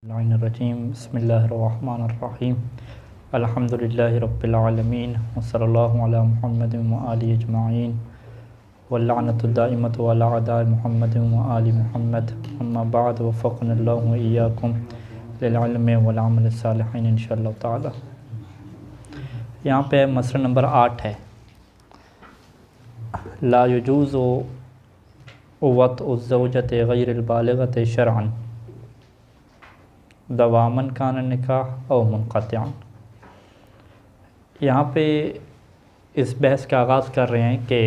الرجیم بسم اللہ الرحمن الرحیم الحمدللہ رب العالمین وصلی اللہ علی محمد وآلہ اجمعین واللعنۃ الدائمۃ علی اعداء محمد وآل محمد اما بعد وفقنا اللہ وإیاکم للعلم والعمل الصالحین انشاءاللہ تعالی۔ یہاں پہ مسئلہ نمبر 8 ہے، لا یجوز وطء الزوجۃ غیر البالغۃ شرعا دوامن کان نکاح او منقطعا۔ یہاں پہ اس بحث کا آغاز کر رہے ہیں کہ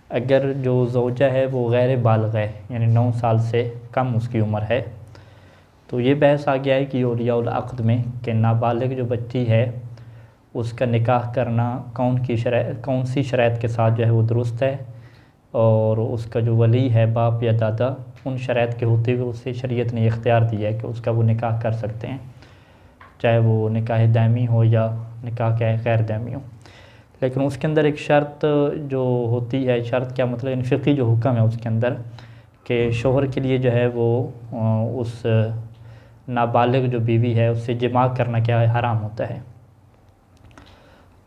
اگر جو زوجہ ہے وہ غیر بالغ ہے، یعنی 9 سال سے کم اس کی عمر ہے، تو یہ بحث آ گیا ہے کہ اولیاء العقد میں کہ نابالغ جو بچی ہے اس کا نکاح کرنا کون سی شرائط کے ساتھ جو ہے وہ درست ہے، اور اس کا جو ولی ہے باپ یا دادا ان شرائط کے ہوتے ہوئے اسے شریعت نے اختیار دیا ہے کہ اس کا وہ نکاح کر سکتے ہیں، چاہے وہ نکاح دائمی ہو یا نکاح غیر دائمی ہو۔ لیکن اس کے اندر ایک شرط جو ہوتی ہے، شرط کیا مطلب یعنی فقہی جو حکم ہے اس کے اندر کہ شوہر کے لیے جو ہے وہ اس نابالغ جو بیوی ہے اس سے جماع کرنا کیا ہے، حرام ہوتا ہے۔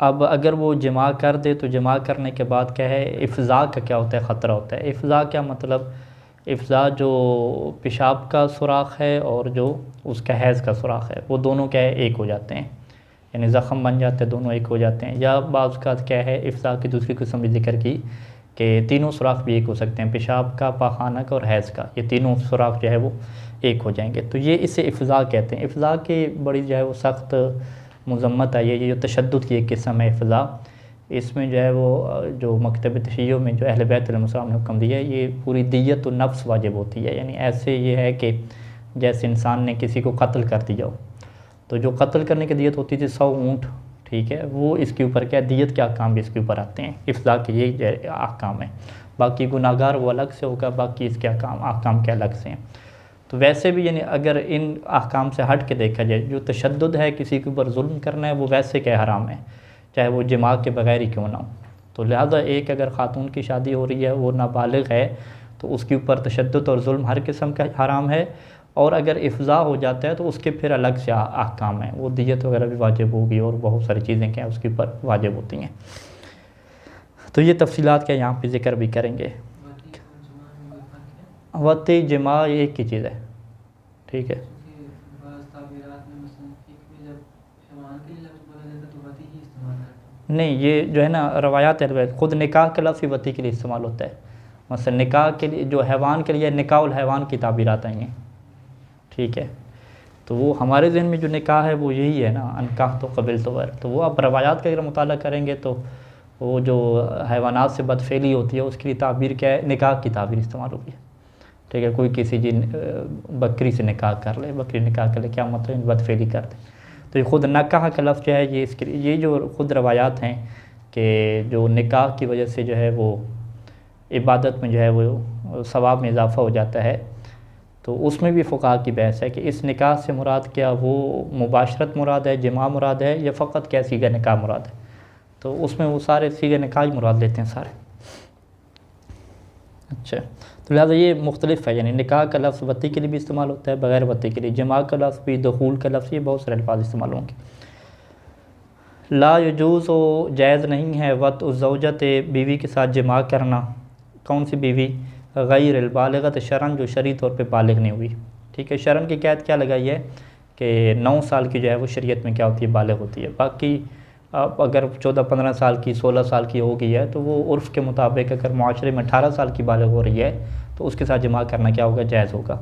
اب اگر وہ جماع کر دے تو جماع کرنے کے بعد کیا ہے، افضاء کا کیا ہوتا ہے، خطرہ ہوتا ہے۔ افضاء کیا مطلب، افضاء جو پیشاب کا سوراخ ہے اور جو اس کا حیض کا سوراخ ہے وہ دونوں کیا ہے ایک ہو جاتے ہیں، یعنی زخم بن جاتے ہیں، دونوں ایک ہو جاتے ہیں۔ یا بعض اوقات کیا ہے، افضاء کی دوسری قسم بھی ذکر کی کہ تینوں سوراخ بھی ایک ہو سکتے ہیں، پیشاب کا، پاخانہ کا اور حیض کا، یہ تینوں سوراخ جو ہے وہ ایک ہو جائیں گے، تو یہ اسے افضاء کہتے ہیں۔ افضاء کی بڑی جو ہے وہ سخت مذمت آئی ہے، یہ جو تشدد کی ایک قسم ہے افضاء، اس میں جو ہے وہ جو مکتب تشیع میں جو اہل بیت علیہ السلام نے حکم دیا ہے، یہ پوری دیت النفس واجب ہوتی ہے، یعنی ایسے یہ ہے کہ جیسے انسان نے کسی کو قتل کر دیا ہو، تو جو قتل کرنے کی دیت ہوتی تھی 100 اونٹ، ٹھیک ہے، وہ اس کے اوپر کیا دیت کے احکام بھی اس کے اوپر آتے ہیں، افضاء کے یہ احکام ہیں۔ باقی گناہگار وہ الگ سے ہوگا، باقی اس کے احکام کے الگ سے ہیں۔ تو ویسے بھی یعنی اگر ان احکام سے ہٹ کے دیکھا جائے، جو تشدد ہے کسی کے اوپر ظلم کرنا ہے وہ ویسے کیا حرام ہے، چاہے وہ جماع کے بغیر ہی کیوں نہ ہو۔ تو لہذا ایک اگر خاتون کی شادی ہو رہی ہے وہ نابالغ ہے تو اس کے اوپر تشدد اور ظلم ہر قسم کا حرام ہے، اور اگر افضاء ہو جاتا ہے تو اس کے پھر الگ سے احکام ہیں، وہ دیت وغیرہ بھی واجب ہوگی اور بہت ساری چیزیں کیا اس کے اوپر واجب ہوتی ہیں۔ تو یہ تفصیلات کیا یہاں پہ ذکر بھی کریں گے۔ وطء جماع یہ ایک ہی چیز ہے، ٹھیک ہے۔ نہیں، یہ جو ہے نا روایات خود نکاح کا لفظ وطی کے لیے استعمال ہوتا ہے، مثلا نکاح کے لیے جو حیوان کے لیے نکاح الحیوان کی تعبیرات آئی ہیں، ٹھیک ہے، تو وہ ہمارے ذہن میں جو نکاح ہے وہ یہی ہے نا، انکاح تو قبل تو تو وہ آپ روایات کا اگر مطالعہ کریں گے تو وہ جو حیوانات سے بدفعلی ہوتی ہے اس کے لیے تعبیر کیا ہے، نکاح کی تعبیر استعمال ہوتی ہے، ٹھیک ہے۔ کوئی کسی بکری سے نکاح کر لے، بکری نکاح کر لے، کیا مطلب بدفعلی کر دے، تو یہ خود نکاح کا لفظ جو ہے یہ اس کے لیے، یہ جو خود روایات ہیں کہ جو نکاح کی وجہ سے جو ہے وہ عبادت میں جو ہے وہ ثواب میں اضافہ ہو جاتا ہے، تو اس میں بھی فقہاء کی بحث ہے کہ اس نکاح سے مراد کیا وہ مباشرت مراد ہے، جماع مراد ہے، یا فقط کیا صیغہ نکاح مراد ہے، تو اس میں وہ سارے صیغہ نکاح ہی مراد لیتے ہیں سارے۔ اچھا، تو لہٰذا یہ مختلف ہے، یعنی نکاح کا لفظ وطی کے لیے بھی استعمال ہوتا ہے، بغیر وطی کے لیے، جماع کا لفظ بھی، دخول کا لفظ، یہ بہت سارے الفاظ استعمال ہوں گے۔ لا یجوز و جائز نہیں ہے وطء الزوجۃ بیوی کے ساتھ جماع کرنا، کون سی بیوی، غیر البالغۃ شرعاً جو شرعی طور پہ بالغ نہیں ہوئی، ٹھیک ہے۔ شرعاً کی قید کیا لگائی ہے کہ 9 سال کی جو ہے وہ شریعت میں کیا ہوتی ہے، بالغ ہوتی ہے۔ باقی اگر 14-15 سال کی، 16 سال کی ہو گئی ہے تو وہ عرف کے مطابق اگر معاشرے میں 18 سال کی بالغ ہو رہی ہے تو اس کے ساتھ جماع کرنا کیا ہوگا، جائز ہوگا۔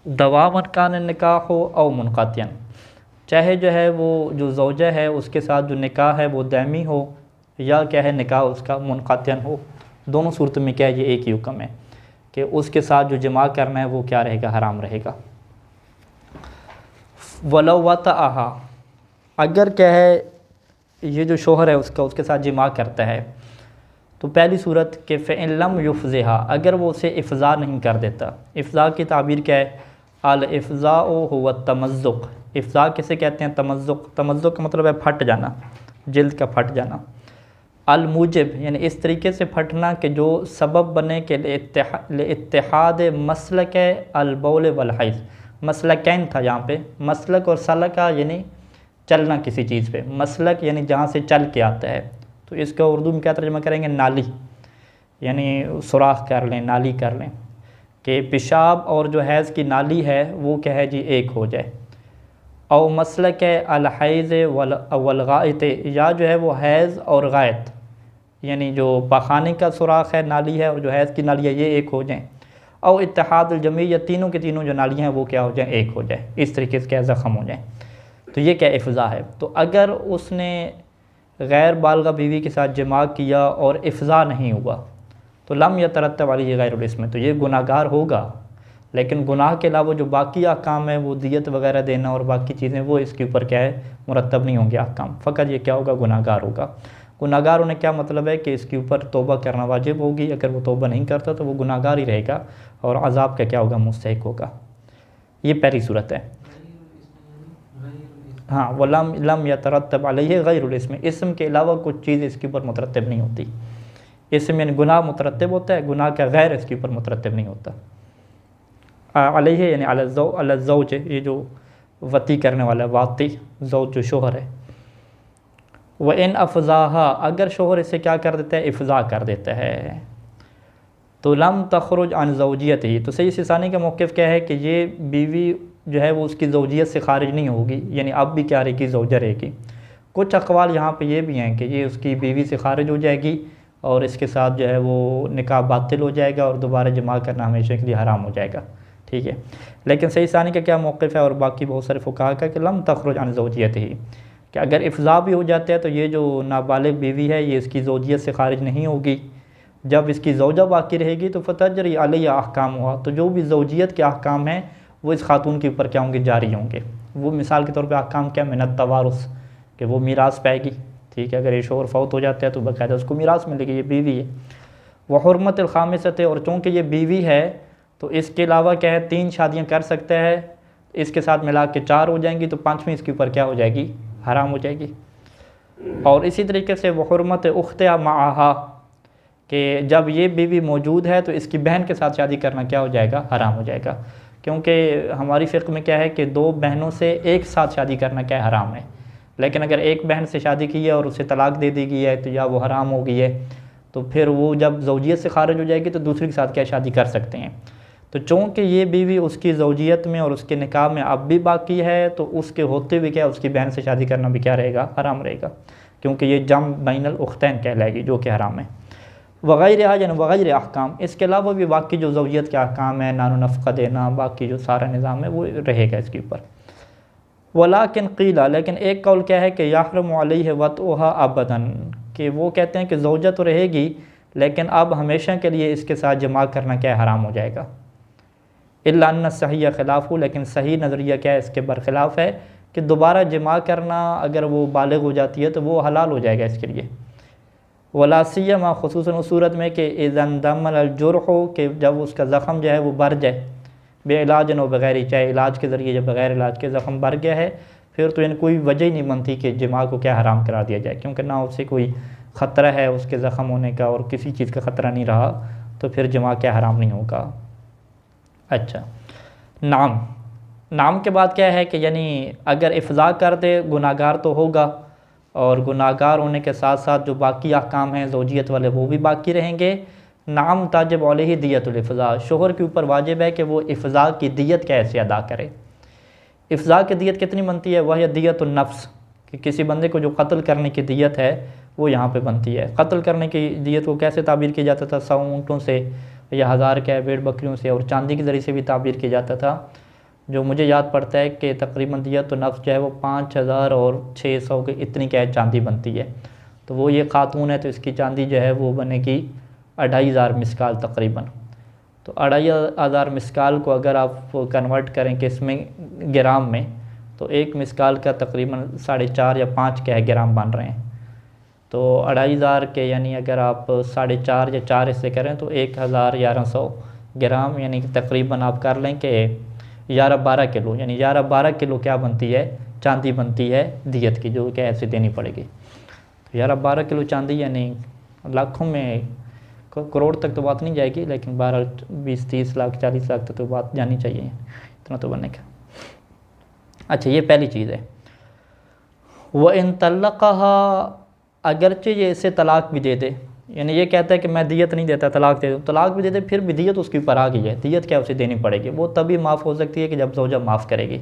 دواما کان نکاح او منقطعا، چاہے جو ہے وہ جو زوجہ ہے اس کے ساتھ جو نکاح ہے وہ دائمی ہو یا کیا ہے نکاح اس کا منقطعا ہو، دونوں صورتوں میں کیا ہے یہ ایک ہی حکم ہے کہ اس کے ساتھ جو جماع کرنا ہے وہ کیا رہے گا، حرام رہے گا۔ ولو وطأہا، اگر کیا ہے یہ جو شوہر ہے اس کے ساتھ جماع کرتا ہے تو پہلی صورت کہ فإن لم یفضھا، اگر وہ اسے افضاء نہیں کر دیتا۔ افضاء کی تعبیر کیا ہے، الافضاء هو التمزق، افضاء کسے کہتے ہیں، تمزق کا مطلب ہے پھٹ جانا، جلد کا پھٹ جانا۔ الموجب یعنی اس طریقے سے پھٹنا کہ جو سبب بنے کہ اتحاد مسلک البول والحیض، مسلکین تھا یہاں پہ، مسلک اور سلکہ یعنی چلنا کسی چیز پہ، مسلک یعنی جہاں سے چل کے آتا ہے، تو اس کا اردو میں کیا ترجمہ کریں گے؟ نالی، یعنی سوراخ کر لیں، نالی کر لیں، کہ پیشاب اور جو حیض کی نالی ہے وہ کیا ہے جی ایک ہو جائے۔ او مسلک الحیض والغائط، یا جو ہے وہ حیض اور غائط یعنی جو پاخانے کا سوراخ ہے، نالی ہے، اور جو حیض کی نالی ہے یہ ایک ہو جائیں۔ او اتحاد الجمیع، یا تینوں کے تینوں جو نالیاں ہیں وہ کیا ہو جائیں؟ ایک ہو جائیں، اس طریقے سے کیا زخم ہو جائیں، تو یہ کیا افضاء ہے۔ تو اگر اس نے غیر بالغہ بیوی کے ساتھ جماع کیا اور افضاء نہیں ہوا تو لم یترتب علیہ غیر الاسم، تو یہ گناہ گار ہوگا، لیکن گناہ کے علاوہ جو باقی احکام ہیں وہ دیت وغیرہ دینا اور باقی چیزیں وہ اس کے اوپر کیا ہے مرتب نہیں ہوں گے احکام، فقط یہ کیا ہوگا؟ گناہ گار ہوگا۔ گناہ گار ہونے کیا مطلب ہے کہ اس کے اوپر توبہ کرنا واجب ہوگی، اگر وہ توبہ نہیں کرتا تو وہ گناہ گار ہی رہے گا اور عذاب کا کیا ہوگا؟ مستحق ہوگا۔ یہ پہلی صورت ہے۔ ہاں، لم یترتب علیہ غیر الاسم، اسم کے علاوہ کچھ چیز اس کے اوپر مترتب نہیں ہوتی۔ اسم یعنی گناہ مترتب ہوتا ہے، گناہ کا غیر اس کے اوپر مترتب نہیں ہوتا۔ علیہ یعنی علی الزوج، یہ جو وطی کرنے والا ہے، واطی زوج جو شوہر ہے۔ وَإِنْ أَفْضَاهَا، اگر شوہر اسے کیا کر دیتا ہے؟ افضاء کر دیتا ہے، تو لم تخرج عن زوجیتہ، تو صحیح ثانی کا موقف کیا ہے کہ یہ بیوی جو ہے وہ اس کی زوجیت سے خارج نہیں ہوگی، یعنی اب بھی کیا رہے گی؟ زوجہ رہے گی۔ کچھ اقوال یہاں پہ یہ بھی ہیں کہ یہ اس کی بیوی سے خارج ہو جائے گی اور اس کے ساتھ جو ہے وہ نکاح باطل ہو جائے گا اور دوبارہ جماع کرنا ہمیشہ کے لیے حرام ہو جائے گا، ٹھیک ہے۔ لیکن صحیح ثانی کا کیا موقف ہے اور باقی بہت سارے فقہا کا کہ لم تخرج عن زوجیتہ، کہ اگر افضاء بھی ہو جاتا ہے تو یہ جو نابالغ بیوی ہے یہ اس کی زوجیت سے خارج نہیں ہوگی، جب اس کی زوجہ باقی رہے گی تو فتجری علیہ احکام ہوا، تو جو بھی زوجیت کے احکام ہیں وہ اس خاتون کے اوپر کیا ہوں گے؟ جاری ہوں گے۔ وہ مثال کے طور پہ احکام کیا؟ من التوارث، کہ وہ میراث پائے گی، ٹھیک ہے، اگر یہ شوہر فوت ہو جاتا ہے تو باقاعدہ اس کو میراث ملے گی، یہ بیوی ہے۔ وہ حرمت الخامسۃ، اور چونکہ یہ بیوی ہے تو اس کے علاوہ کیا ہے؟ 3 شادیاں کر سکتا ہے، اس کے ساتھ ملا کے 4 ہو جائیں گی، تو 5ویں اس کے اوپر کیا ہو جائے گی؟ حرام ہو جائے گی۔ اور اسی طریقے سے وہ حرمت اختہ معہا، کہ جب یہ بیوی موجود ہے تو اس کی بہن کے ساتھ شادی کرنا کیا ہو جائے گا؟ حرام ہو جائے گا، کیونکہ ہماری فقہ میں کیا ہے کہ 2 بہنوں سے ایک ساتھ شادی کرنا کیا ہے؟ حرام ہے، لیکن اگر ایک بہن سے شادی کی ہے اور اسے طلاق دے دی گئی ہے تو یا وہ حرام ہو گئی ہے، تو پھر وہ جب زوجیت سے خارج ہو جائے گی تو دوسری کے ساتھ کیا شادی کر سکتے ہیں۔ تو چونکہ یہ بیوی اس کی زوجیت میں اور اس کے نکاح میں اب بھی باقی ہے تو اس کے ہوتے ہوئے کیا اس کی بہن سے شادی کرنا بھی کیا رہے گا؟ حرام رہے گا، کیونکہ یہ جمع بین الاختین کہلائے گی جو کہ حرام ہے۔ وغیرہ یعنی وغیرہ احکام، اس کے علاوہ بھی باقی جو زوجیت کے احکام ہیں، نان و نفقہ دینا، باقی جو سارا نظام ہے وہ رہے گا اس کے اوپر۔ ولیکن قیل، لیکن ایک قول کیا ہے کہ یحرم علیہ وطئھا ابدا، کہ وہ کہتے ہیں کہ زوجہ تو رہے گی لیکن اب ہمیشہ کے لیے اس کے ساتھ جماع کرنا کیا ہے؟ حرام ہو جائے گا۔ الا ان الصحیح خلاف، لیکن صحیح نظریہ کیا ہے؟ اس کے برخلاف ہے کہ دوبارہ جماع کرنا اگر وہ بالغ ہو جاتی ہے تو وہ حلال ہو جائے گا اس کے لیے۔ ولا سیما، خصوصاً اس صورت میں کہ اذا انضم الجرح، کہ جب اس کا زخم جو ہے وہ بڑھ جائے، بے علاج و بغیر، چاہے علاج کے ذریعے، جب بغیر علاج کے زخم بڑھ گیا ہے پھر تو کوئی وجہ ہی نہیں بنتی کہ جماع کو کیا حرام کرا دیا جائے، کیونکہ نہ اسے کوئی خطرہ ہے اس کے زخم ہونے کا اور کسی چیز کا خطرہ نہیں رہا، تو پھر جماع کیا حرام نہیں ہوگا۔ اچھا، نام کے بعد کیا ہے کہ یعنی اگر افضاء کر دے گناہ گار تو ہوگا، اور گناہ گار ہونے کے ساتھ ساتھ جو باقی احکام ہیں زوجیت والے وہ بھی باقی رہیں گے۔ نعم تاجب علیہ دیت الافضاء، شوہر کے اوپر واجب ہے کہ وہ افضاء کی دیت کیسے ادا کرے۔ افضاء کی دیت کتنی بنتی ہے؟ وہ دیت النفس، کہ کسی بندے کو جو قتل کرنے کی دیت ہے وہ یہاں پہ بنتی ہے۔ قتل کرنے کی دیت کو کیسے تعبیر کیا جاتا تھا؟ 100 اونٹوں سے یا 1000 کیا بھیڑ بکریوں سے اور چاندی کے ذریعے سے بھی تعبیر کیا جاتا تھا۔ جو مجھے یاد پڑتا ہے کہ تقریباً دیت النفس جو ہے وہ 5000 اور 600 کی اتنی کیا ہے چاندی بنتی ہے، تو وہ یہ خاتون ہے تو اس کی چاندی جو ہے وہ بنے گی 2500 مسکال تقریباً۔ تو 2500 مسکال کو اگر آپ کنورٹ کریں کہ اس میں گرام میں، تو ایک مسکال کا تقریباً 4.5 یا 5 کیا ہے گرام بن رہے ہیں، تو 2500 کے یعنی اگر آپ 4.5 یا 4 سے کریں تو 1100 گرام، یعنی کہ تقریباً آپ کر لیں کہ 11-12 کلو، یعنی 11-12 کلو کیا بنتی ہے؟ چاندی بنتی ہے دیت کی، جو کہ ایسے دینی پڑے گی۔ یار اب 12 کلو چاندی یعنی لاکھوں میں، کروڑ تک تو بات نہیں جائے گی، لیکن 12 20 30 لاکھ 40 لاکھ تک تو بات جانی چاہیے، اتنا تو بننے کا۔ اچھا یہ پہلی چیز ہے۔ وَإِن طَلَّقَهَا، اگرچہ یہ اسے طلاق بھی دے دے، یعنی یہ کہتا ہے کہ میں دیت نہیں دیتا، طلاق دے دوں، طلاق بھی دے دے پھر بھی دیت اس کے اوپر آ گئی ہے، دیت کیا اسے دینی پڑے گی، وہ تبھی معاف ہو سکتی ہے کہ جب زوجہ معاف کرے گی۔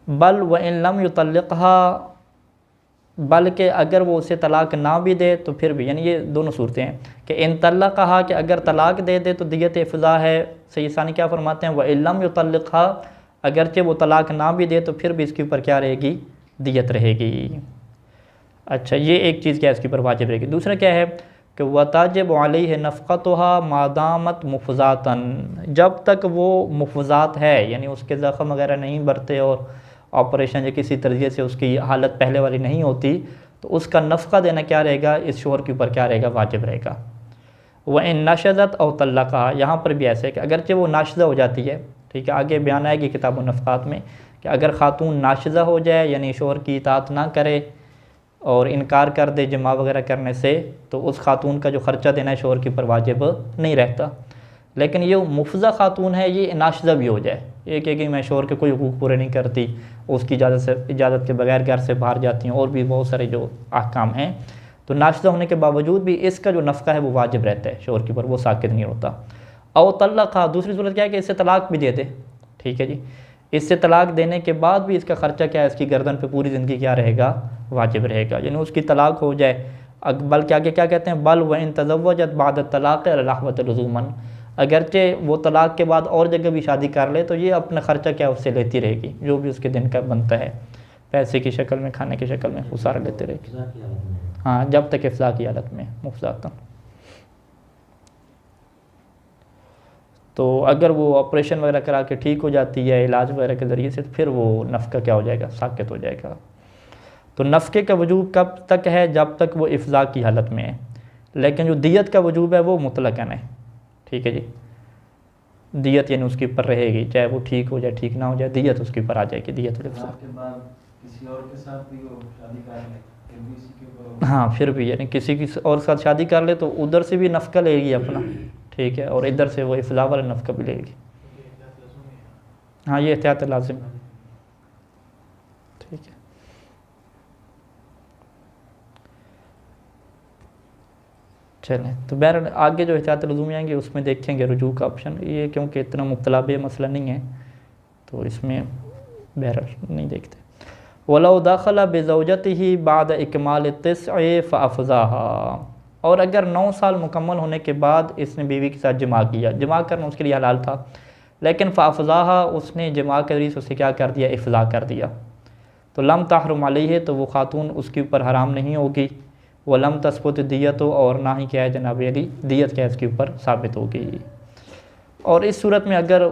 بل وَإِن لَمْ يُطَلِّقْهَا، بلکہ اگر وہ اسے طلاق نہ بھی دے تو پھر بھی، یعنی یہ دونوں صورتیں ہیں کہ ان طلقہا کہ اگر طلاق دے دے تو دیت افضا ہے۔ سید ثانی کیا فرماتے ہیں، وَإِن لَمْ يُطَلِّقْهَا، اگرچہ وہ طلاق نہ بھی دے تو پھر بھی اس کے اوپر کیا رہے گی، دیت رہے گی۔ اچھا یہ ایک چیز کیا اس کے اوپر واجب رہے گی۔ دوسرا کیا ہے کہ وَتَجِبُ عَلَيْهِ نَفْقَتُهَا مَا دَامَتْ مُفْضَاتًا، جب تک وہ مفضات ہے، یعنی اس کے زخم وغیرہ نہیں بڑھتے اور آپریشن یا کسی طریقے سے اس کی حالت پہلے والی نہیں ہوتی، تو اس کا نفقہ دینا کیا رہے گا، اس شوہر کے اوپر کیا رہے گا، واجب رہے گا۔ وَإِن نَشَزَتْ أَوْ طَلَّقَهَا، یہاں پر بھی ایسے ہے کہ اگرچہ وہ ناشزہ ہو جاتی ہے، ٹھیک ہے، آگے بیان آئے گی کتاب النفقات میں کہ اگر خاتون ناشزہ ہو جائے، یعنی شوہر کی اطاعت نہ کرے اور انکار کر دے جماع وغیرہ کرنے سے، تو اس خاتون کا جو خرچہ دینا ہے شوہر کے اوپر واجب نہیں رہتا۔ لیکن یہ مفضہ خاتون ہے، یہ ناشزہ بھی ہو جائے، یہ کہ میں شوہر کے کوئی حقوق پورے نہیں کرتی، اس کی اجازت کے بغیر گھر سے باہر جاتی ہیں، اور بھی بہت سارے جو احکام ہیں، تو ناشزہ ہونے کے باوجود بھی اس کا جو نفقہ ہے وہ واجب رہتا ہے شوہر کے اوپر، وہ ساقط نہیں ہوتا۔ او طلقہ، دوسری صورت کیا ہے کہ اس سے طلاق بھی دے دے، ٹھیک ہے جی، اس سے طلاق دینے کے بعد بھی اس کا خرچہ کیا ہے، اس کی گردن پہ پوری زندگی کیا رہے گا، واجب رہے گا، یعنی اس کی طلاق ہو جائے، بلکہ آگے کیا کہتے ہیں، بل وَإِن تَزَوَّجَتْ بَعْدَ الطَّلَاقِ عَلَى الْأَحْوَةِ لُزُومًا، اگرچہ وہ طلاق کے بعد اور جگہ بھی شادی کر لے تو یہ اپنا خرچہ کیا اس سے لیتی رہے گی، جو بھی اس کے دن کا بنتا ہے، پیسے کی شکل میں، کھانے کی شکل میں، وہ سارا لیتے رہے گی، ہاں جب تک افضا کی حالت میں، مفضاتاً۔ تو اگر وہ آپریشن وغیرہ کرا کے ٹھیک ہو جاتی ہے علاج وغیرہ کے ذریعے سے، تو پھر وہ نفقہ کیا ہو جائے گا، ساقط ہو جائے گا۔ تو نفقے کا وجوب کب تک ہے، جب تک وہ افضا کی حالت میں ہے، لیکن جو دیت کا وجوب ہے وہ مطلقاً ہے، ٹھیک ہے جی، دیت یعنی اس کے اوپر رہے گی، چاہے وہ ٹھیک ہو جائے ٹھیک نہ ہو جائے، دیت اس کے اوپر آ جائے گی، دیت الافضا۔ کسی اور کے ساتھ بھی وہ شادی کر لے، پھر بھی اسی کے اوپر، ہاں پھر بھی یعنی کسی اور ساتھ شادی کر لے تو ادھر سے بھی نفقہ لے گی اپنا، ٹھیک ہے، اور ادھر سے وہ افضا والا نفقہ بھی لے گی، ہاں یہ احتیاط لازم ہے، ٹھیک ہے۔ چلیں تو بہرحال آگے جو احتیاط لزومی آئیں گے اس میں دیکھیں گے رجوع کا آپشن، یہ کیونکہ اتنا مبتلا بے مسئلہ نہیں ہے تو اس میں بہرحال نہیں دیکھتے۔ وَلَوْ دَخَلَ بِزَوْجَتِهِ بَعْدَ إِكْمَالِ التِّسْعِ فَأَفْضَاهَا، اور اگر 9 سال مکمل ہونے کے بعد اس نے بیوی کے ساتھ جماع کیا، جماع کرنا اس کے لیے حلال تھا، لیکن فَأَفْضَاهَا، اس نے جماع کے ذریعے سے اسے کیا کر دیا، افضا کر دیا، تو لم تحرم علیہ، تو وہ خاتون اس کے اوپر حرام نہیں ہوگی، وَلَمْ تَثْبُتْ دِیَّتُ، اور نہ ہی کیا ہے جناب علی دیت کیا اس کے اوپر ثابت ہوگی۔ اور اس صورت میں اگر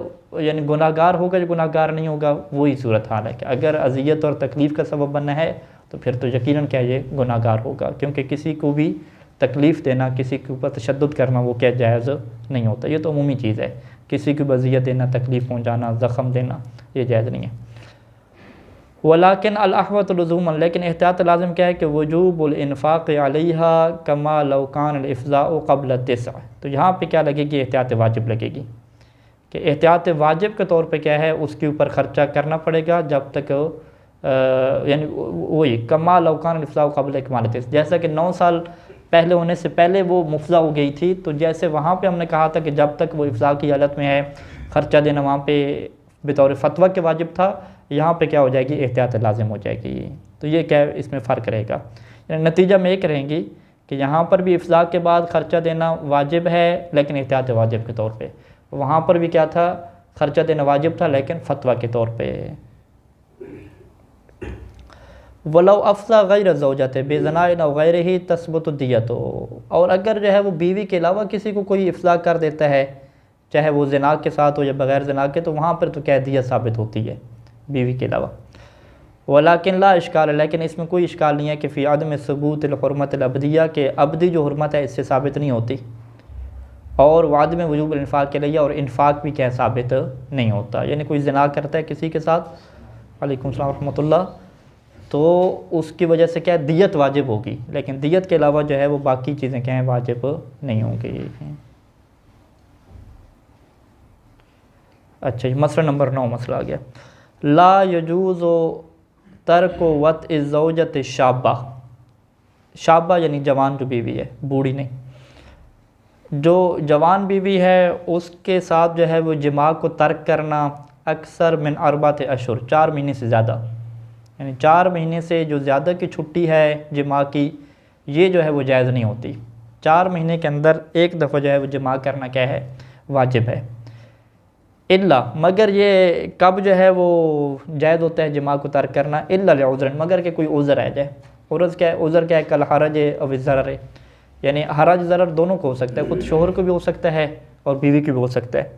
یعنی گناہ گار ہوگا یا گناہ گار نہیں ہوگا، وہی صورت حال ہے کہ اگر اذیت اور تکلیف کا سبب بننا ہے تو پھر تو یقیناً کیا یہ گناہ گار ہوگا، کیونکہ کسی کو بھی تکلیف دینا، کسی کے اوپر تشدد کرنا وہ کیا جائز نہیں ہوتا، یہ تو عمومی چیز ہے، کسی کو اذیت دینا، تکلیف پہنچانا، زخم دینا یہ جائز نہیں ہے۔ ولیکن الاحوط لزوما، لیکن احتیاط لازم کیا ہے کہ وجوب الانفاق علیہا کما لو کان الافضاء قبل التسع، تو یہاں پہ کیا لگے گی، احتیاط واجب لگے گی، کہ احتیاط واجب کے طور پہ کیا ہے اس کے اوپر خرچہ کرنا پڑے گا جب تک یعنی وہی کما لو کان الافضاء قبل اکمال التسع، جیسا کہ 9 سال پہلے ہونے سے پہلے وہ مفضا ہو گئی تھی، تو جیسے وہاں پہ ہم نے کہا تھا کہ جب تک وہ افضا کی حالت میں ہے خرچہ دینا وہاں پہ بطور فتویٰ کے واجب تھا، یہاں پہ کیا ہو جائے گی، احتیاط لازم ہو جائے گی، تو یہ کیا اس میں فرق رہے گا، یعنی نتیجہ میں ایک رہیں گی کہ یہاں پر بھی افضا کے بعد خرچہ دینا واجب ہے لیکن احتیاط واجب کے طور پہ، وہاں پر بھی کیا تھا، خرچہ دینا واجب تھا لیکن فتویٰ کے طور پہ۔ وَلَوْ أَفْضَى غَيْرَ زَوْجَتِهِ بِزِنَاءٍ أَوْ غَيْرِهِ تَثْبُتُ الدِّيَّةُ، اور اگر جو ہے وہ بیوی کے علاوہ کسی کو کوئی افضا کر دیتا ہے، چاہے وہ زنا کے ساتھ ہو یا بغیر زنا کے، تو وہاں پر تو کیا دیت ثابت ہوتی ہے بیوی کے علاوہ۔ ولیکن لا اشکال، لیکن اس میں کوئی اشکال نہیں ہے کہ فی عدم ثبوت الحرمت الابدیہ، کہ ابدی جو حرمت ہے اس سے ثابت نہیں ہوتی، اور وعدم وجوب الانفاق کے لیے، اور انفاق بھی کیا ثابت نہیں ہوتا، یعنی کوئی زنا کرتا ہے کسی کے ساتھ، علیکم السلام ورحمۃ اللہ، تو اس کی وجہ سے کیا ہے دیت واجب ہوگی، لیکن دیت کے علاوہ جو ہے وہ باقی چیزیں کیا ہیں واجب نہیں ہوں گی۔ اچھا مسئلہ نمبر 9 مسئلہ آ گیا، لا یجوز ترک وطء الزوجۃ الشابہ، شابہ یعنی جوان جو بیوی ہے، بوڑھی نہیں، جو جوان بیوی ہے اس کے ساتھ جو ہے وہ جماع کو ترک کرنا اکثر من 4 اشہر، 4 مہینے سے زیادہ، یعنی 4 مہینے سے جو زیادہ کی چھٹی ہے جماع کی یہ جو ہے وہ جائز نہیں ہوتی۔ 4 مہینے کے اندر ایک دفعہ جو ہے وہ جماع کرنا کیا ہے واجب ہے، الا مگر یہ کب جو ہے وہ جائز ہوتا ہے جماع کو ترک کرنا، الا لعذر، مگر کہ کوئی عذر آ جائے۔ عذر کیا ہے کل حرج او الضرر، یعنی حرج ضرر دونوں کو ہو سکتا ہے، خود شوہر کو بھی ہو سکتا ہے اور بیوی کو بھی ہو سکتا ہے،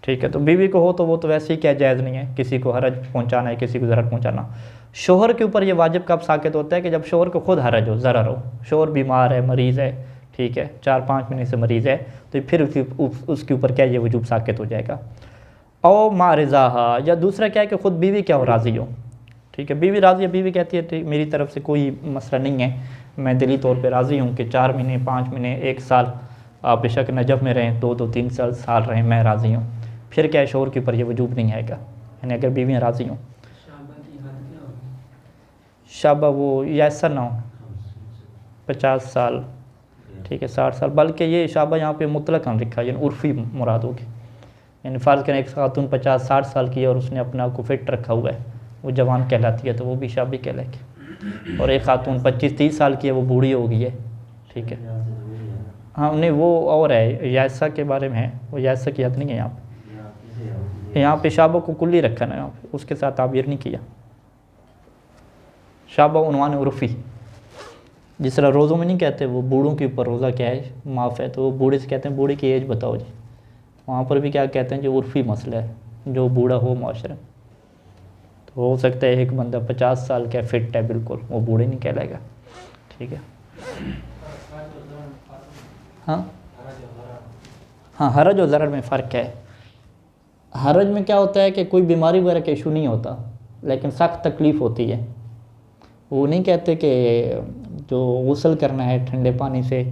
ٹھیک ہے۔ تو بیوی کو ہو تو وہ تو ویسے ہی کیا جائز نہیں ہے کسی کو حرج پہنچانا ہے، کسی کو ضرر پہنچانا۔ شوہر کے اوپر یہ واجب کب ساقط ہوتا ہے کہ جب شوہر کو خود حرج ہو، ضرر ہو، شوہر بیمار ہے، مریض ہے، ٹھیک ہے، 4-5 مہینے سے مریض ہے، تو پھر اس کے اوپر کیا یہ وجوب ساقط ہو جائے گا۔ او ما رضاہا، یا دوسرا کیا ہے کہ خود بیوی کیا ہو راضی ہو، ٹھیک ہے، بیوی راضی ہے، بیوی کہتی ہے ٹھیک میری طرف سے کوئی مسئلہ نہیں ہے، میں دلی طور پہ راضی ہوں کہ 4 مہینے 5 مہینے 1 سال آپ بے شک نجف میں رہیں، 2-3 سال رہیں، میں راضی ہوں، پھر کیا ہے شوہر کے اوپر یہ وجوب نہیں آئے گا، یعنی اگر بیویاں راضی ہوں۔ شابہ کی حد کیا ہوگی؟ شابہ وہ یا ایسا نہ ہو 50 سال، ٹھیک ہے، 60 سال، بلکہ یہ شابہ یہاں پہ مطلقاً لکھا ہے، یعنی عرفی مراد ہوگی، یعنی فرض کریں ایک خاتون 50-60 سال کی ہے اور اس نے اپنے آپ کو فٹ رکھا ہوا ہے، وہ جوان کہلاتی ہے تو وہ بھی شابی کہلائے گی، اور ایک خاتون 25-30 سال کی ہے وہ بوڑھی ہو گئی ہے، ٹھیک ہے۔ ہاں نہیں وہ اور ہے، یاسا کے بارے میں ہے، وہ یاسا کی حد نہیں ہے یہاں پہ شابہ کو کلی رکھا نا، یہاں پہ اس کے ساتھ تعبیر نہیں کیا، شابہ عنوان عرفی، جس طرح روزوں میں نہیں کہتے وہ بوڑھوں کے اوپر روزہ کیا ہے معاف ہے، تو وہ بوڑھے سے کہتے ہیں بوڑھے کی ایج بتاؤ جی، وہاں پر بھی کیا کہتے ہیں جو عرفی مسئلہ ہے، جو بوڑھا ہو معاشرے میں، تو ہو سکتا ہے ایک بندہ 50 سال کا فٹ ہے بالکل، وہ بوڑھے نہیں کہلائے گا، ٹھیک ہے۔ ہاں حرج و ضرر میں فرق ہے، حرج میں کیا ہوتا ہے کہ کوئی بیماری وغیرہ کا ایشو نہیں ہوتا لیکن سخت تکلیف ہوتی ہے، وہ نہیں کہتے کہ جو غسل کرنا ہے ٹھنڈے پانی سے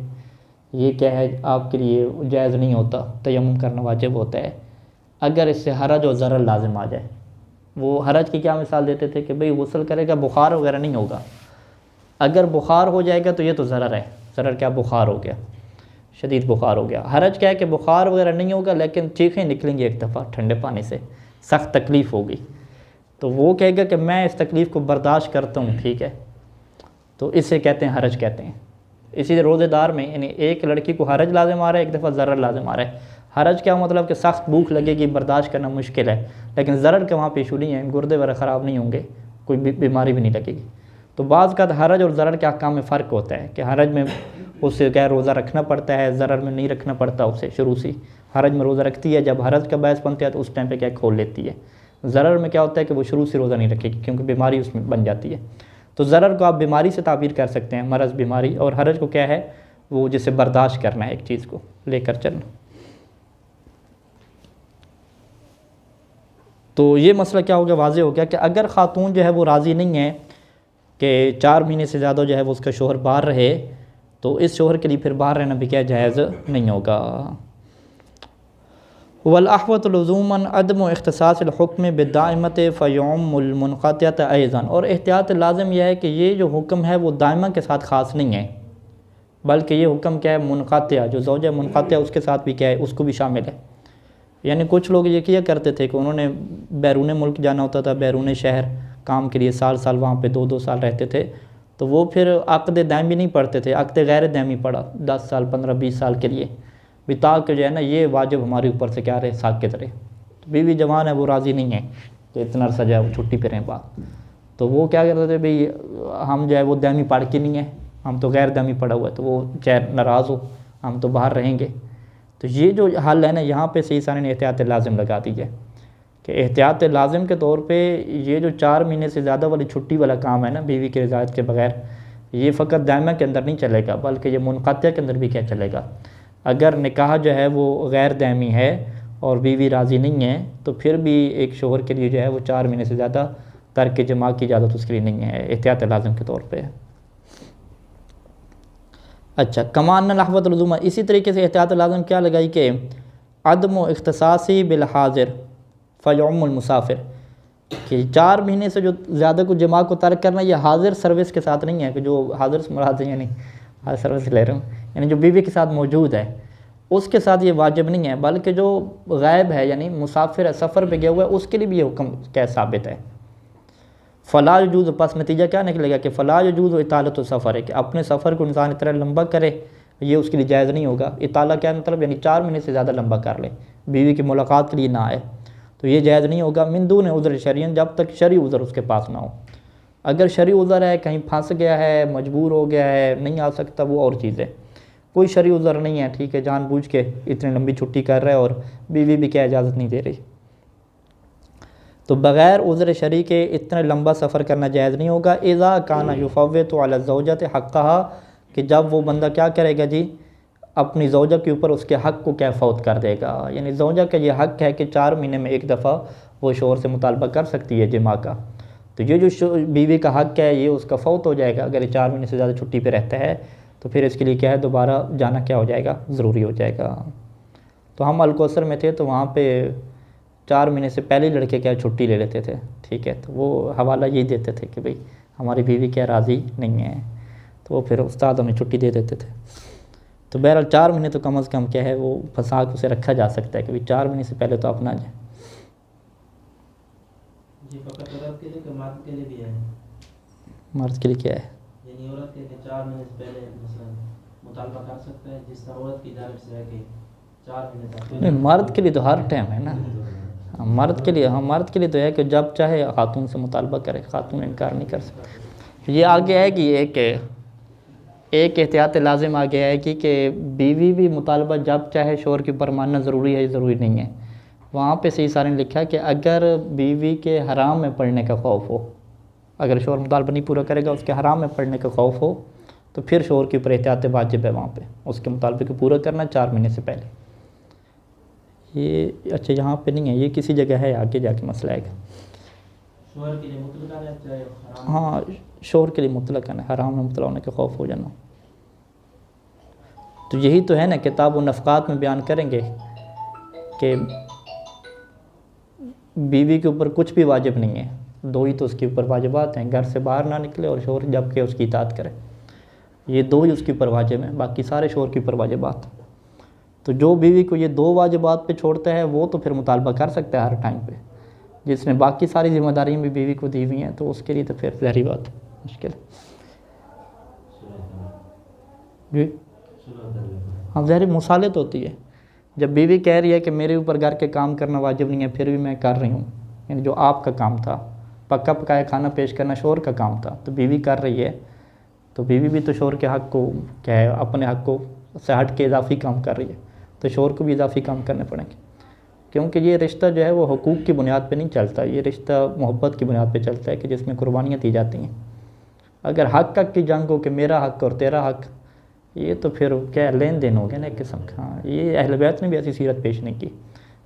یہ کیا ہے آپ کے لیے جائز نہیں ہوتا، تیمم کرنا واجب ہوتا ہے اگر اس سے حرج و ضرر لازم آ جائے۔ وہ حرج کی کیا مثال دیتے تھے کہ بھئی غسل کرے گا بخار وغیرہ نہیں ہوگا، اگر بخار ہو جائے گا تو یہ تو ضرر ہے، ضرر کیا بخار ہو گیا، شدید بخار ہو گیا۔ حرج کیا ہے کہ بخار وغیرہ نہیں ہوگا لیکن چیخیں نکلیں گی ایک دفعہ ٹھنڈے پانی سے، سخت تکلیف ہوگی، تو وہ کہے گا کہ میں اس تکلیف کو برداشت کرتا ہوں، ٹھیک ہے، تو اسے کہتے ہیں حرج کہتے ہیں۔ اسی طرح روزے دار میں یعنی ایک لڑکی کو حرج لازم آ رہا ہے، ایک دفعہ ضرر لازم آ رہا ہے۔ حرج کیا مطلب کہ سخت بھوک لگے گی، برداشت کرنا مشکل ہے، لیکن ضرر کا وہاں پہ ایشو نہیں ہے، گردے وغیرہ خراب نہیں ہوں گے، کوئی بیماری بھی نہیں لگے گی۔ تو بعض کا حرج اور ضرر کے احکام میں فرق ہوتا ہے کہ حرج میں اسے کیا روزہ رکھنا پڑتا ہے، ضرر میں نہیں رکھنا پڑتا اسے شروع سے، حرج میں روزہ رکھتی ہے، جب حرج کا باعث بنتا ہے تو اس ٹائم پہ کیا کھول لیتی ہے۔ ضرر میں کیا ہوتا ہے کہ وہ شروع سے روزہ نہیں رکھے گی کیونکہ بیماری اس میں بن جاتی ہے۔ تو ضرر کو آپ بیماری سے تعبیر کر سکتے ہیں، مرض بیماری، اور حرج کو کیا ہے وہ جسے برداشت کرنا ہے، ایک چیز کو لے کر چلنا۔ تو یہ مسئلہ کیا ہو گیا واضح ہو گیا کہ اگر خاتون جو ہے وہ راضی نہیں ہے کہ 4 مہینے سے زیادہ جو ہے وہ اس کا شوہر باہر رہے، تو اس شوہر کے لیے پھر باہر رہنا بھی کیا جائز نہیں ہوگا۔ والاحوط لزوما عدم اختصاص الحکم بالدائمۃ فیعم المنقطعۃ ایضا، اور احتیاط لازم یہ ہے کہ یہ جو حکم ہے وہ دائمہ کے ساتھ خاص نہیں ہے بلکہ یہ حکم کیا ہے منقطع، جو زوجہ منقطع اس کے ساتھ بھی کیا ہے اس کو بھی شامل ہے۔ یعنی کچھ لوگ یہ کیا کرتے تھے کہ انہوں نے بیرون ملک جانا ہوتا تھا، بیرون شہر کام کے لیے، سال وہاں پہ 2 سال رہتے تھے، تو وہ پھر عقد دائمی نہیں پڑھتے تھے، عقد غیر دائمی پڑھا 10 سال 15-20 سال کے لیے، بھی تاکہ جو ہے نا یہ واجب ہمارے اوپر سے کیا رہے ساقط رہے۔ تو بیوی جوان ہے وہ راضی نہیں ہے کہ اتنا عرصہ جو ہے وہ چھٹی پہ رہیں بعد، تو وہ کیا کرتے تھے بھئی ہم جو ہے وہ دائمی پڑھ کے نہیں ہیں، ہم تو غیر دائمی پڑھا ہوا ہے، تو وہ چاہے ناراض ہو ہم تو باہر رہیں گے۔ تو یہ جو حل ہے نا یہاں پہ صحیح سانی نے احتیاط لازم لگا دی ہے کہ احتیاط لازم کے طور پہ یہ جو 4 مہینے سے زیادہ والی چھٹی والا کام ہے نا بیوی کی رضایت کے بغیر، یہ فقط دائمہ کے اندر نہیں چلے گا بلکہ یہ منقطع کے اندر بھی کیا چلے گا۔ اگر نکاح جو ہے وہ غیر دائمی ہے اور بیوی راضی نہیں ہے تو پھر بھی ایک شوہر کے لیے جو ہے وہ 4 مہینے سے زیادہ ترک جماع کی اجازت اس کے لیے نہیں ہے، احتیاط لازم کے طور پہ. اچھا، کمان نحوت العزومہ، اسی طریقے سے احتیاط لازم کیا لگائی کہ عدم و اختصاصی بالحاضر فیعم المسافر، کہ 4 مہینے سے جو زیادہ کو جماع کو ترک کرنا یہ حاضر سروس کے ساتھ نہیں ہے، کہ جو حاضر سے مراد ہے یعنی حاضر سروس لے رہا ہوں، یعنی جو بیوی کے ساتھ موجود ہے اس کے ساتھ یہ واجب نہیں ہے، بلکہ جو غائب ہے یعنی مسافر ہے، سفر پہ گیا ہوا ہے، اس کے لیے بھی یہ حکم کیا ثابت ہے. فلا یجوز، پس نتیجہ کیا نکلے گا کہ فلا یجوز اطالۃ السفر ہے، کہ اپنے سفر کو انسان اتنا لمبا کرے یہ اس کے لیے جائز نہیں ہوگا. اطالہ کیا مطلب، یعنی 4 مہینے سے زیادہ لمبا کر لے، بیوی کی ملاقات کے لیے نہ آئے تو یہ جائز نہیں ہوگا. من دون عذر شرعی، جب تک شرعی عذر اس کے پاس نہ ہو. اگر شرعی عذر ہے، کہیں پھنس گیا ہے، مجبور ہو گیا ہے، نہیں آ سکتا، وہ اور چیز ہے. کوئی شرعی عذر نہیں ہے، ٹھیک ہے، جان بوجھ کے اتنی لمبی چھٹی کر رہا ہے اور بیوی بھی کیا اجازت نہیں دے رہی، تو بغیر عذر شرعی کے اتنا لمبا سفر کرنا جائز نہیں ہوگا. اذا کان یفوت علی الزوجۃ حقھا، کہ جب وہ بندہ کیا کرے گا جی، اپنی زوجہ کے اوپر اس کے حق کو کیا فوت کر دے گا. یعنی زوجہ کا یہ حق ہے کہ 4 مہینے میں ایک دفعہ وہ شوہر سے مطالبہ کر سکتی ہے جماع کا، تو یہ جو بیوی کا حق ہے یہ اس کا فوت ہو جائے گا اگر یہ 4 مہینے سے زیادہ چھٹی پہ رہتا ہے، تو پھر اس کے لیے کیا ہے دوبارہ جانا کیا ہو جائے گا، ضروری ہو جائے گا. تو ہم الکوثر میں تھے تو وہاں پہ 4 مہینے سے پہلے لڑکے کیا چھٹی لے لیتے تھے، ٹھیک ہے، تو وہ حوالہ یہی دیتے تھے کہ بھئی ہماری بیوی کیا راضی نہیں ہے، تو وہ پھر استاد ہمیں چھٹی دے دیتے تھے. تو بہرحال 4 مہینے تو کم از کم کیا ہے وہ پھنسا کے اسے رکھا جا سکتا ہے کہ بھئی 4 مہینے سے پہلے تو اپنا جائے. جی فقط عورت کے لیے کہ مرد کے لیے بھی ہے؟ مرد کے لیے کیا ہے؟ یعنی عورت کے 4 مہینے سے پہلے مثلا مطالبہ کر سکتا ہے، جس طرح عورت کی جانب سے ہے کہ 4 مہینے تک. نہیں، مرد کے لیے تو ہر ٹائم ہے نا، مرد کے لیے، ہاں مرد کے لیے تو ہے کہ جب چاہے خاتون سے مطالبہ کرے، خاتون انکار نہیں کر سکتی. یہ آگے ہے کہ ایک احتیاط لازم آگے ہے کہ بیوی بھی مطالبہ جب چاہے شوہر کے اوپر ماننا ضروری ہے، ضروری نہیں ہے. وہاں پہ صحیح سارے نے لکھا کہ اگر بیوی کے حرام میں پڑنے کا خوف ہو، اگر شوہر مطالبہ نہیں پورا کرے گا، اس کے حرام میں پڑنے کا خوف ہو، تو پھر شوہر کے اوپر احتیاط واجب ہے وہاں پہ اس کے مطالبے کو پورا کرنا 4 مہینے سے پہلے. یہ اچھا یہاں پہ نہیں ہے، یہ کسی جگہ ہے، آگے جا کے مسئلہ ہے گا. شوہر کے لیے مطلق ہے چاہے حرام؟ ہاں شوہر کے لیے مطلق ہے، حرام میں مطلع ہونے کا خوف ہو جانا. تو یہی تو ہے نا، کتاب و نفقات میں بیان کریں گے کہ بیوی کے اوپر کچھ بھی واجب نہیں ہے، 2 ہی تو اس کے اوپر واجبات ہیں، گھر سے باہر نہ نکلے اور شوہر جب کہ اس کی اطاعت کرے، یہ 2 ہی اس کے اوپر واجب ہیں، باقی سارے شوہر کے اوپر واجبات. تو جو بیوی کو یہ 2 واجبات پہ چھوڑتا ہے وہ تو پھر مطالبہ کر سکتا ہے ہر ٹائم پہ. جس نے باقی ساری ذمہ داریاں بھی بیوی کو دی ہوئی ہیں تو اس کے لیے تو پھر ظاہری بات ہے، مشکل ہے. جی ہاں ظاہری مصالحت ہوتی ہے، جب بیوی کہہ رہی ہے کہ میرے اوپر گھر کے کام کرنا واجب نہیں ہے پھر بھی میں کر رہی ہوں، یعنی جو آپ کا کام تھا پکا پکایا کھانا پیش کرنا شوہر کا کام تھا، تو بیوی کر رہی ہے، تو بیوی بھی تو شوہر کے حق کو کیا ہے، اپنے حق کو سے ہٹ کے اضافی کام کر رہی ہے، تو شوہر کو بھی اضافی کام کرنے پڑیں گے. کیونکہ یہ رشتہ جو ہے وہ حقوق کی بنیاد پہ نہیں چلتا، یہ رشتہ محبت کی بنیاد پہ چلتا ہے کہ جس میں قربانیاں دی جاتی ہیں. اگر حق کی جنگ ہو کہ میرا حق اور تیرا حق، یہ تو پھر کیا لین دین ہو گیا نا ایک قسم کا. یہ اہل بیت نے بھی ایسی سیرت پیش نہیں کی.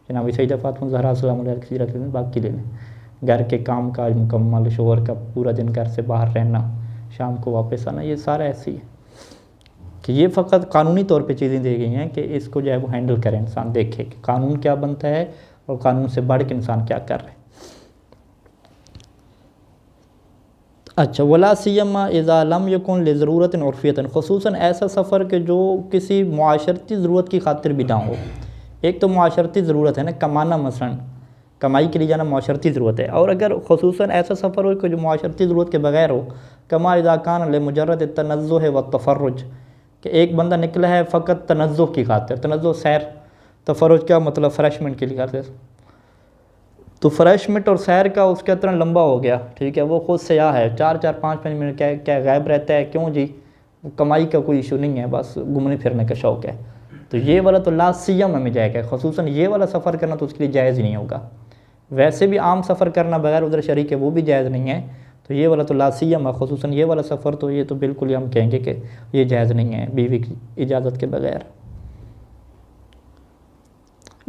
جناب سیدہ فاطمہ زہرا السلام علیہ کی سیرت باقی لے لیں، گھر کے کام کاج مکمل، شوہر کا پورا دن گھر سے باہر رہنا، شام کو واپس آنا، یہ سارا ایسی ہے کہ یہ فقط قانونی طور پہ چیزیں دی گئی ہیں کہ اس کو جو ہے وہ ہینڈل کرے، انسان دیکھے کہ قانون کیا بنتا ہے اور قانون سے بڑھ کے انسان کیا کر رہے ہیں. اچھا، ولا سیما اذا لم یکن لضرورت عرفیۃ، خصوصاً ایسا سفر کہ جو کسی معاشرتی ضرورت کی خاطر بھی نہ ہو. ایک تو معاشرتی ضرورت ہے نا، کمانا، مثلاً کمائی کے لیے جانا معاشرتی ضرورت ہے، اور اگر خصوصاً ایسا سفر ہو کہ جو معاشرتی ضرورت کے بغیر ہو، کما اذا کان لمجرد التنزہ والتفرج، کہ ایک بندہ نکلا ہے فقط تنزہ کی خاطر، تنزہ سیر، تفرج کیا مطلب فریشمنٹ کے لیے کرتے، تو فریشمنٹ اور سیر کا اس کا اتنا لمبا ہو گیا، ٹھیک ہے، وہ خود سیاح ہے، 4-4 5 منٹ کیا غائب رہتا ہے، کیوں جی، کمائی کا کوئی ایشو نہیں ہے، بس گھومنے پھرنے کا شوق ہے، تو یہ والا تو لا سیما میں جائے گا. خصوصاً یہ والا سفر کرنا تو اس کے لیے جائز ہی نہیں ہوگا. ویسے بھی عام سفر کرنا بغیر عذر شرعی کے وہ بھی جائز نہیں ہے، تو یہ والا تو لا سیما، خصوصاً یہ والا سفر تو یہ تو بالکل ہی ہم کہیں گے کہ یہ جائز نہیں ہے بیوی کی اجازت کے بغیر.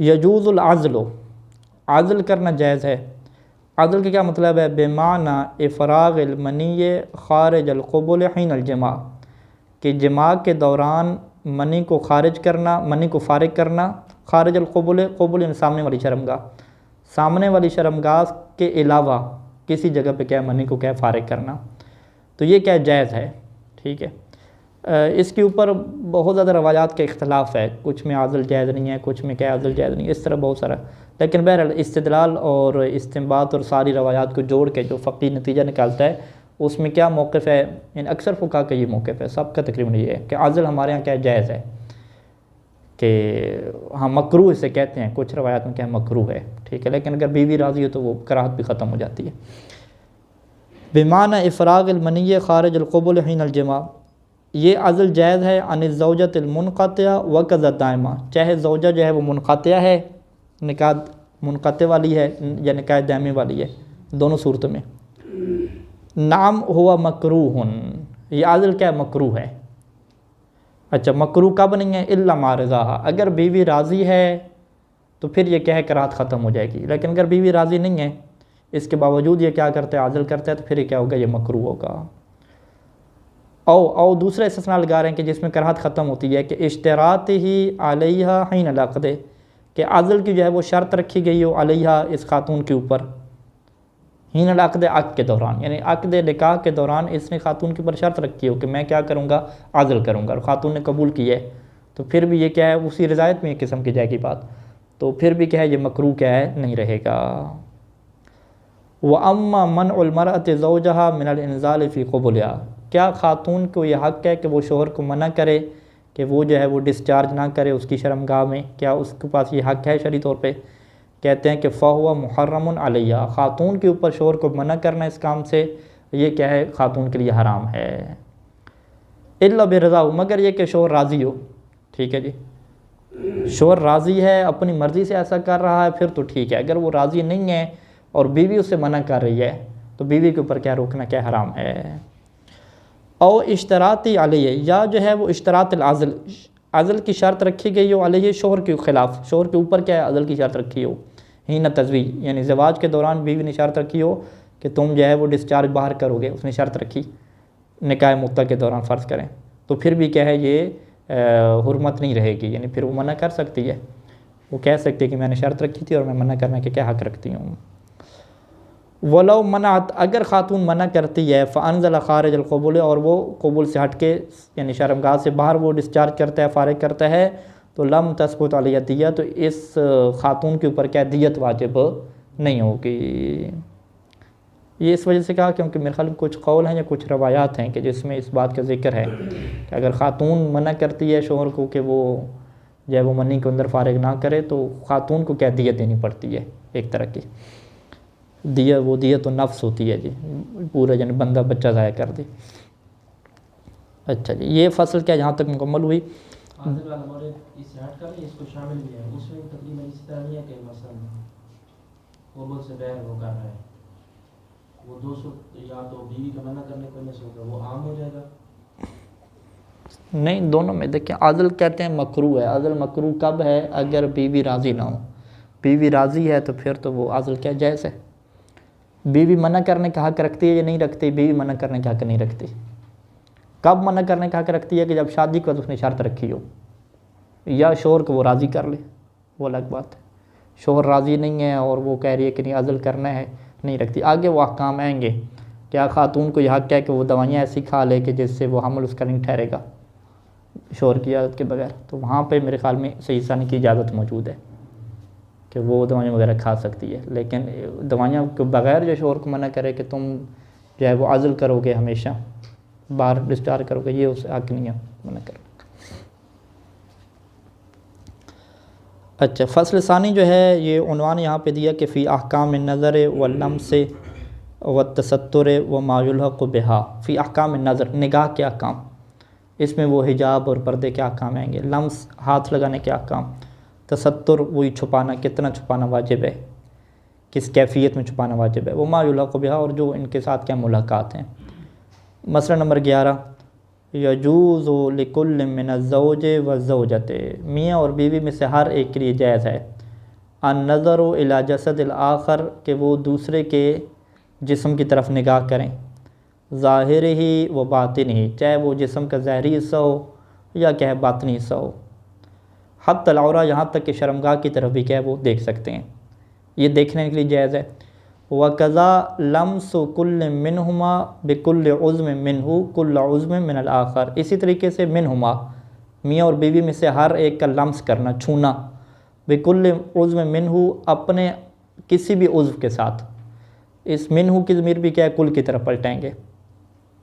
یجوز العزل، عزل کرنا جائز ہے، عدل کا کیا مطلب ہے؟ بمعنی افراغ المنی خارج القبل حین الجماع، کہ جماع کے دوران منی کو خارج کرنا، منی کو فارغ کرنا، خارج القبل، قبل یعنی سامنے والی شرمگاہ، سامنے والی شرمگاہ کے علاوہ کسی جگہ پہ کیا منی کو کیا فارغ کرنا، تو یہ کیا جائز ہے، ٹھیک ہے۔ اس کے اوپر بہت زیادہ روایات کا اختلاف ہے، کچھ میں عزل جائز نہیں ہے، کچھ میں کیا عزل جائز نہیں ہے، اس طرح بہت سارا، لیکن بہرحال استدلال اور استنباط اور ساری روایات کو جوڑ کے جو فقہی نتیجہ نکالتا ہے اس میں کیا موقف ہے، یعنی اکثر فقہا کا یہ موقف ہے، سب کا تقریباً یہ ہے کہ عزل ہمارے ہاں کیا جائز ہے، کہ ہاں مکروہ اسے کہتے ہیں، کچھ روایات میں کیا مکروہ ہے، ٹھیک ہے، لیکن اگر بیوی راضی ہو تو وہ کراہت بھی ختم ہو جاتی ہے۔ بمعنی افراغ المنی خارج القبل حین الجماع، یہ عزل جائز ہے عن الزوجۃ المنقطعہ وقضى الدائمہ، چاہے زوجہ جو ہے وہ منقطع ہے، نکاح منقطع والی ہے یا نکاح دائمی والی ہے، دونوں صورتوں میں۔ نعم ہوا مکروہ، یہ عزل کیا مکروہ ہے۔ اچھا مکروہ کب نہیں ہے؟ الا مع رضاہا، اگر بیوی راضی ہے تو پھر یہ کیا ہے کراہت ختم ہو جائے گی، لیکن اگر بیوی راضی نہیں ہے اس کے باوجود یہ کیا کرتا ہے عزل کرتا ہے تو پھر یہ کیا ہوگا، یہ مکروہ ہوگا۔ او دوسرا استثناء لگا رہے ہیں کہ جس میں کراہت ختم ہوتی ہے کہ اشتراط ہی علیہا حین العقد، کہ عزل کی جو ہے وہ شرط رکھی گئی ہو علیہا اس خاتون کے اوپر، حین العقد عقد کے دوران، یعنی عقد نکاح کے دوران اس نے خاتون کے اوپر شرط رکھی ہو کہ میں کیا کروں گا، عزل کروں گا، اور خاتون نے قبول کی ہے تو پھر بھی یہ کیا ہے اسی رضایت میں ایک قسم کی جائے گی بات، تو پھر بھی کیا ہے یہ مکروہ کیا ہے نہیں رہے گا۔ وَأَمَّا مَنْعُ الْمَرْأَةِ زَوْجَهَا مِنَ الْإِنزَالِ فِي قُبُلِهَا، کیا خاتون کو یہ حق ہے کہ وہ شوہر کو منع کرے کہ وہ جو ہے وہ ڈسچارج نہ کرے اس کی شرمگاہ میں، کیا اس کے پاس یہ حق ہے شرعی طور پہ؟ کہتے ہیں کہ فَهُوَ مُحَرَّمٌ عَلَيْهَا، خاتون کے اوپر شوہر کو منع کرنا اس کام سے یہ کیا ہے خاتون کے لیے حرام ہے۔ الا برضاہ، مگر یہ کہ شوہر راضی ہو، ٹھیک ہے جی، شوہر راضی ہے اپنی مرضی سے ایسا کر رہا ہے پھر تو ٹھیک ہے، اگر وہ راضی نہیں ہے اور بیوی اسے منع کر رہی ہے تو بیوی کے اوپر کیا روکنا کیا حرام ہے۔ او اشتراطی علیہ، یا جو ہے وہ اشتراط العزل، عزل کی شرط رکھی گئی ہو علیہ شوہر کے خلاف، شوہر کے اوپر کیا ہے عزل کی شرط رکھی ہو، حین تزویج، یعنی زواج کے دوران بیوی نے شرط رکھی ہو کہ تم جو ہے وہ ڈسچارج باہر کرو گے، اس نے شرط رکھی نکاح مطلق کے دوران فرض کریں، تو پھر بھی کیا ہے یہ حرمت نہیں رہے گی، یعنی پھر وہ منع کر سکتی ہے، وہ کہہ سکتی ہے کہ میں نے شرط رکھی تھی اور میں منع کرنے کے کیا حق رکھتی ہوں۔ ولو منعت، اگر خاتون منع کرتی ہے فانزل خارج القبول، اور وہ قبول سے ہٹ کے یعنی شرمگاہ سے باہر وہ ڈسچارج کرتا ہے فارغ کرتا ہے، تو لم تثبت علیہ دیہ، تو اس خاتون کے اوپر کیا دیت واجب نہیں ہوگی۔ یہ اس وجہ سے کہا کیونکہ میرے خیال میں کچھ قول ہیں یا کچھ روایات ہیں کہ جس میں اس بات کا ذکر ہے کہ اگر خاتون منع کرتی ہے شوہر کو کہ وہ جو ہے وہ منی کے اندر فارغ نہ کرے تو خاتون کو کیا دیت دینی پڑتی ہے، ایک طرح کی دیت، وہ دیت و نفس ہوتی ہے جی، پورا یعنی بندہ بچہ ضائع کر دی۔ اچھا جی، یہ فصل کیا یہاں تک مکمل ہوئی۔ عازل والا مورد اس سے ہٹ کر اس کو شامل بھی ہے، اس میں تقریباً اسی طرح نہیں ہے کہ مثلا قبول سے بغیر وہ کر رہا ہے، وہ 200 یا تو بیوی کا منع کرنے کو نہیں ہوگا، وہ عام ہو جائے گا۔ نہیں، دونوں میں دیکھیں، عزل کہتے ہیں مکروہ ہے، عزل مکروہ کب ہے؟ اگر بیوی راضی نہ ہو، بیوی راضی ہے تو پھر تو وہ عزل کیا جائز ہے۔ بیوی منع کرنے کا حق رکھتی ہے یا نہیں رکھتی؟ بیوی منع کرنے کا حق نہیں رکھتی۔ کب منع کرنے کا حق رکھتی ہے؟ کہ جب شادی کے بعد اس نے شرط رکھی ہو، یا شوہر کو وہ راضی کر لے، وہ الگ بات ہے۔ شوہر راضی نہیں ہے اور وہ کہہ رہی ہے کہ نہیں عزل کرنا ہے، نہیں رکھتی۔ آگے وہ احکام آئیں گے، کیا خاتون کو یہ حق ہے کہ وہ دوائیاں ایسی کھا لے کہ جس سے وہ حمل اس کا نہیں ٹھہرے گا شوہر کی اجازت کے بغیر، تو وہاں پہ میرے خیال میں صحیح ثانی کی اجازت موجود ہے کہ وہ دوائیاں وغیرہ کھا سکتی ہے، لیکن دوائیاں کے بغیر جو شوہر کو منع کرے کہ تم جو ہے وہ عزل کرو گے، ہمیشہ باہر ڈسچارج کرو گے، یہ اس حق نہیں ہے منع کرنے کا۔ اچھا، فصل ثانی جو ہے یہ عنوان یہاں پہ دیا کہ فی احکام النظر واللمس والتستر وما یلحق بہا، فی احکام النظر، نگاہ کے احکام، اس میں وہ حجاب اور پردے کے احکام آئیں گے، لمس ہاتھ لگانے کے احکام، تستر وہی چھپانا، کتنا چھپانا واجب ہے، کس کیفیت میں چھپانا واجب ہے، وما یلحق بہا، اور جو ان کے ساتھ کیا ملاقات ہیں۔ مسئلہ نمبر 11، یجوز لکل من الزوج والزوجۃ، میاں اور بیوی میں سے ہر ایک کے لیے جائز ہے النظر الی جسد الآخر کہ وہ دوسرے کے جسم کی طرف نگاہ کریں، ظاہر ہی و باطن ہی، چاہے وہ جسم کا ظاہری حصہ ہو یا کیا ہے باطنی حصہ ہو، حتی العورہ یہاں تک کہ شرمگاہ کی طرف بھی کیا ہے وہ دیکھ سکتے ہیں، یہ دیکھنے کے لیے جائز ہے۔ وَكَذَا لَمْسُ كُلِّ مِنْهُمَا بِكُلِّ عُضْوٍ مِّنْهُ كُلَّ عُضْوٍ مِّنَ الْآخَرِ، اسی طریقے سے منہما میاں اور بیوی میں سے ہر ایک کا لمس کرنا، چھونا، بِكُلِّ عُضْوٍ مِّنْهُ اپنے کسی بھی عضو کے ساتھ، اس منہ کی ضمیر بھی کیا ہے کل کی طرف پلٹیں گے،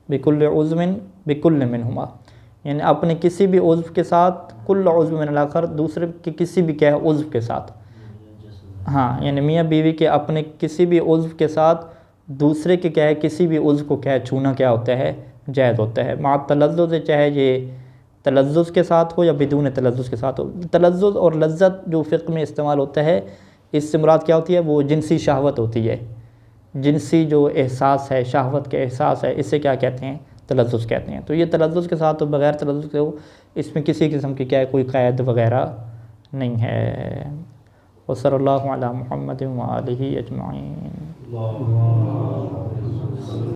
بِكُلِّ عُضْوٍ بِكُلِّ مِنْهُمَا یعنی اپنے کسی بھی عضو کے ساتھ، کل عضو من الآخر دوسرے کے کسی بھی کیا ہے عضو کے ساتھ، ہاں یعنی میاں بیوی کے اپنے کسی بھی عضو کے ساتھ دوسرے کے کیا ہے کسی بھی عضو کو کیا ہے چھونا کیا ہوتا ہے جائز ہوتا ہے، مع تلذذ چاہے یہ تلذذ کے ساتھ ہو یا بدون تلذذ کے ساتھ ہو۔ تلذذ اور لذت جو فقہ میں استعمال ہوتا ہے اس سے مراد کیا ہوتی ہے، وہ جنسی شہوت ہوتی ہے، جنسی جو احساس ہے، شہوت کے احساس ہے، اسے کیا کہتے ہیں تلذذ کہتے ہیں۔ تو یہ تلذذ کے ساتھ ہو بغیر تلذذ کے ہو، اس میں کسی قسم کی کیا ہے کوئی قید وغیرہ نہیں ہے۔ وصلی اللہ علی محمد وآلہ اجمعین۔